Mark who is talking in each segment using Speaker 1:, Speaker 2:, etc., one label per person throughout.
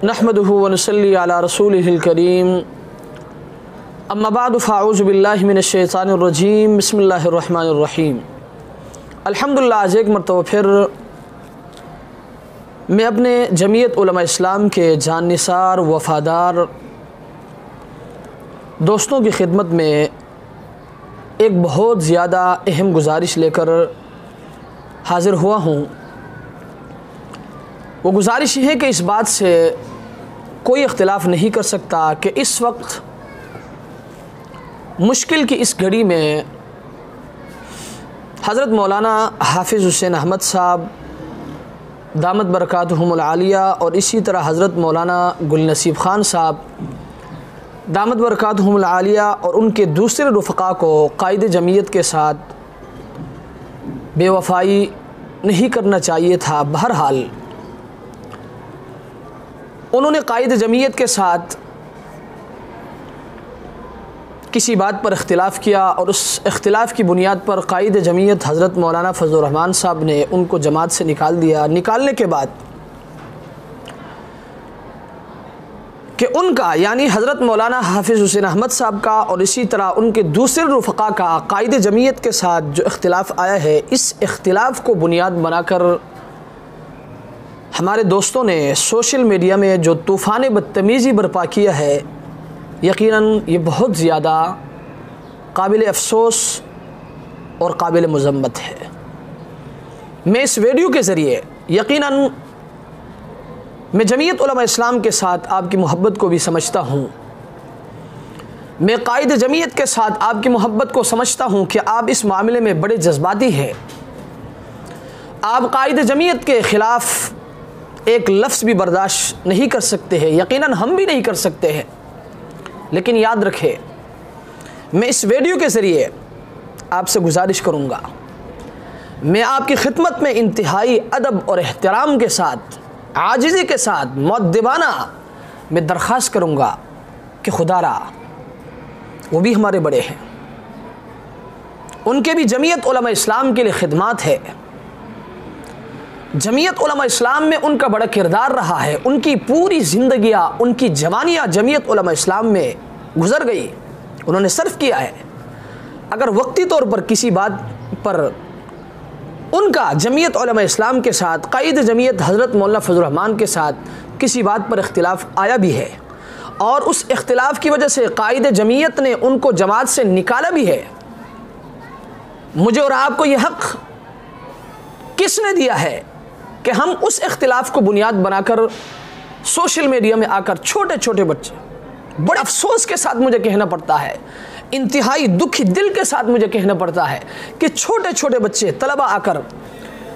Speaker 1: नहमदुहु व नसल्ली अला रसूलिहिल करीम अम्मा बाद फ़अऊज़ु बिल्लाहि मिनश शैतानिर रजीम बिस्मिल्लाहिर रहमानिर रहीम। अल्हम्दुलिल्लाह, आज एक मरतबा फिर मैं अपने जमीयत उलमा इस्लाम के जाननिसार वफ़ादार दोस्तों की खिदमत में एक बहुत ज़्यादा अहम गुजारिश लेकर हाज़िर हुआ हूँ। वो गुजारिश है कि इस बात से कोई इख्तिलाफ़ नहीं कर सकता कि इस वक्त मुश्किल की इस घड़ी में हज़रत मौलाना हाफिज़ हुसैन अहमद साहब दामत बरकातुहुमुल आलिया और इसी तरह हज़रत मौलाना गुल नसीब ख़ान साहब दामत बरकातुहुमुल आलिया और उनके दूसरे रुफ़क़ा को कायदे जमीयत के साथ बेवफ़ाई नहीं करना चाहिए था। बहरहाल उन्होंने कायदे जमीयत के साथ किसी बात पर इख्तिलाफ़ किया और उस इख्तिलाफ़ की बुनियाद पर कायदे जमीयत हज़रत मौलाना फज़लुर रहमान साहब ने उनको जमात से निकाल दिया। निकालने के बाद कि उनका यानी हज़रत मौलाना हाफिज़ हुसैन अहमद साहब का और इसी तरह उनके दूसरे रुफ़क़ा का कायदे जमीयत के साथ जो इख्तिलाफ़ आया है, इस इख्तिलाफ़ को बुनियाद बनाकर हमारे दोस्तों ने सोशल मीडिया में जो तूफ़ान बदतमीज़ी बर्पा किया है, यकीनन ये बहुत ज़्यादा काबिल अफ़सोस और काबिल मज़म्मत है। मैं इस वीडियो के ज़रिए यकीनन मैं जमीयत उलमा इस्लाम के साथ आपकी मोहब्बत को भी समझता हूँ। मैं कायदे जमीयत के साथ आपकी मोहब्बत को समझता हूँ कि आप इस मामले में बड़े जज्बाती हैं। आप कायदे जमीयत के ख़िलाफ़ एक लफ्ज़ भी बर्दाश्त नहीं कर सकते हैं, यकीनन हम भी नहीं कर सकते हैं। लेकिन याद रखें, मैं इस वीडियो के ज़रिए आपसे गुजारिश करूँगा, मैं आपकी खिदमत में इंतहाई अदब और एहतराम के साथ, आजिज़ी के साथ, मुअद्दिबाना मैं दरख्वास्त करूँगा कि खुदारा वो भी हमारे बड़े हैं, उनके भी जमीयत उलमा इस्लाम के लिए खिदमत है। जमीयत उलमा इस्लाम में उनका बड़ा किरदार रहा है। उनकी पूरी ज़िंदगियाँ, उनकी जवानियाँ जमीयत उलमा इस्लाम में गुज़र गई, उन्होंने सर्फ किया है। अगर वक्ती तौर पर किसी बात पर उनका जमीयत उलमा इस्लाम के साथ, कायदे जमीयत हज़रत मौलाना फज़लुर रहमान के साथ किसी बात पर इख्तिलाफ़ आया भी है और उस इख्तिलाफ़ की वजह से कायदे जमीयत ने उनको जमात से निकाला भी है, मुझे और आपको ये हक़ किसने दिया है कि हम उस इख्तिलाफ़ को बुनियाद बनाकर सोशल मीडिया में आकर छोटे छोटे बच्चे, बड़े अफसोस के साथ मुझे कहना पड़ता है, इंतहाई दुखी दिल के साथ मुझे कहना पड़ता है कि छोटे छोटे बच्चे तलबा आकर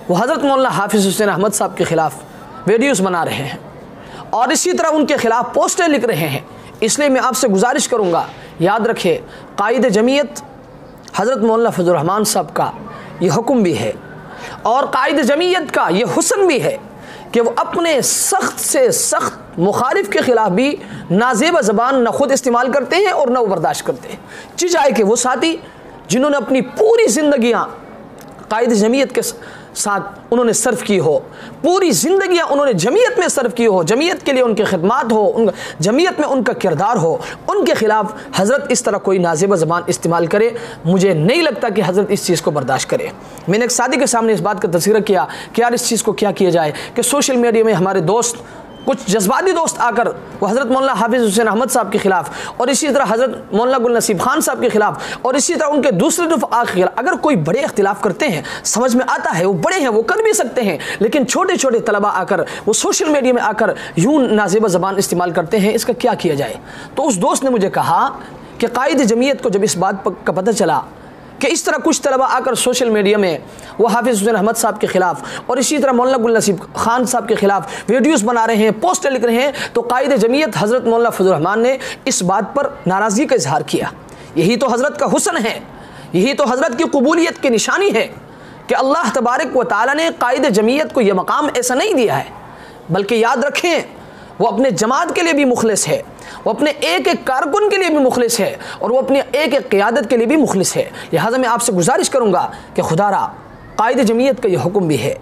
Speaker 1: वो हज़रत मौलाना हाफिज़ हुसैन अहमद साहब के ख़िलाफ़ वीडियोज़ बना रहे हैं और इसी तरह उनके ख़िलाफ़ पोस्टर लिख रहे हैं। इसलिए मैं आपसे गुजारिश करूँगा, याद रखें, कायदे जमीयत हज़रत मौलाना फज़लुर रहमान साहब का ये हुक्म भी है और कायदे जमीयत का ये हुस्न भी है कि वो अपने सख्त से सख्त मुखालिफ के ख़िलाफ़ भी नाज़ेब ज़बान न खुद इस्तेमाल करते हैं और न वो बर्दाश्त करते हैं। चाहे कि वो साथी जिन्होंने अपनी पूरी ज़िंदगियाँ कायदे जमीयत के साथ उन्होंने सर्फ की हो, पूरी ज़िंदगियाँ उन्होंने जमीयत में सर्फ की हो, जमीयत के लिए उनकी खिदमत हो, उन जमीयत में उनका किरदार हो, उनके ख़िलाफ़ हज़रत इस तरह कोई नाज़ेब ज़बान इस्तेमाल करे, मुझे नहीं लगता कि हज़रत इस चीज़ को बर्दाश्त करे। मैंने एक साथी के सामने इस बात का तज़किरा किया कि यार इस चीज़ को क्या किया जाए कि सोशल मीडिया में हमारे दोस्त, कुछ जज्बाती दोस्त आकर वो हज़रत मौलाना हाफिज़ हुसैन अहमद साहब के ख़िलाफ़ और इसी तरह हज़रत मौलाना गुल नसीब ख़ान साहब के ख़िलाफ़ और इसी तरह उनके दूसरे रुफ़क़ा के ख़िलाफ़ अगर कोई बड़े इख्तिलाफ़ करते हैं, समझ में आता है, वो बड़े हैं, वो कर भी सकते हैं, लेकिन छोटे छोटे तलबा आकर वो सोशल मीडिया में आकर यूँ नाज़ेब ज़बान इस्तेमाल करते हैं, इसका क्या किया जाए। तो उस दोस्त ने मुझे कहा कि कायदे जमीयत को जब इस बात का पता चला कि इस तरह कुछ तलबा आकर सोशल मीडिया में वो हाफिज़ हुसैन अहमद साहब के ख़िलाफ़ और इसी तरह मौलाना गुल नसीब ख़ान साहब के ख़िलाफ़ वीडियोस बना रहे हैं, पोस्टर लिख रहे हैं, तो कायदे जमीयत हज़रत मौलाना फज़लुर रहमान ने इस बात पर नाराज़गी का इजहार किया। यही तो हज़रत का हुस्न है, यही तो हज़रत की कबूलियत की निशानी है कि अल्लाह तबारक व तआला ने कायदे जमीयत को यह मकाम ऐसा नहीं दिया है, बल्कि याद रखें वो अपने जमात के लिए भी मुखलिस है, वो अपने एक एक कारकुन के लिए भी मुखलिस है और वो अपनी एक एक क़ियादत के लिए भी मुखलिस है। लिहाजा मैं आपसे गुजारिश करूँगा कि खुदारा कायद जमीयत का ये हुक्म भी है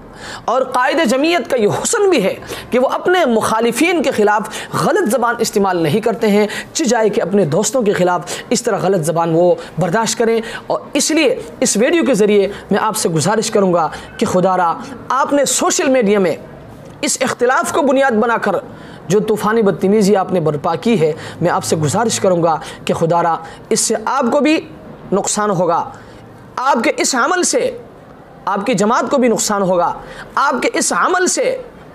Speaker 1: और कायद जमीयत का ये हुस्न भी है कि वो अपने मुखालिफिन के ख़िलाफ़ गलत ज़बान इस्तेमाल नहीं करते हैं, चाहे कि अपने दोस्तों के ख़िलाफ़ इस तरह गलत ज़बान वो बर्दाश्त करें। और इसलिए इस वीडियो के ज़रिए मैं आपसे गुजारिश करूँगा कि खुदारा आपने सोशल मीडिया में इस इख्तिलाफ़ को बुनियाद बनाकर जो तूफ़ानी बदतमीज़ी आपने बर्पा की है, मैं आपसे गुजारिश करूँगा कि खुदारा इससे आपको भी नुकसान होगा, आपके इस अमल से आपकी जमात को भी नुकसान होगा, आपके इस अमल से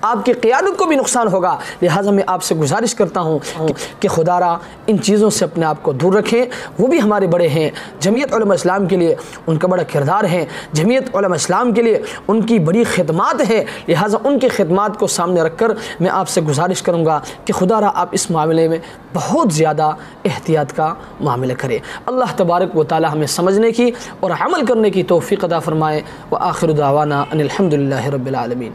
Speaker 1: आपकी क़ियादत को भी नुकसान होगा। लिहाजा मैं आपसे गुजारिश करता हूँ कि खुदारा इन चीज़ों से अपने आप को दूर रखें। वो भी हमारे बड़े हैं, जमीयत उलमा इस्लाम के लिए उनका बड़ा किरदार है, जमीयत उलमा इस्लाम के लिए उनकी बड़ी खिदमात है। लिहाजा उनकी खिदमात को सामने रख कर मैं आपसे गुजारिश करूँगा कि खुदारा आप इस मामले में बहुत ज़्यादा एहतियात का मामला करें। अल्लाह तबारक व तआला हमें समझने की और अमल करने की तौफ़ीक़ अता फ़रमाए। व आखिर दावाना अनिल हम्दुलिल्लाहि रब्बिल आलमीन।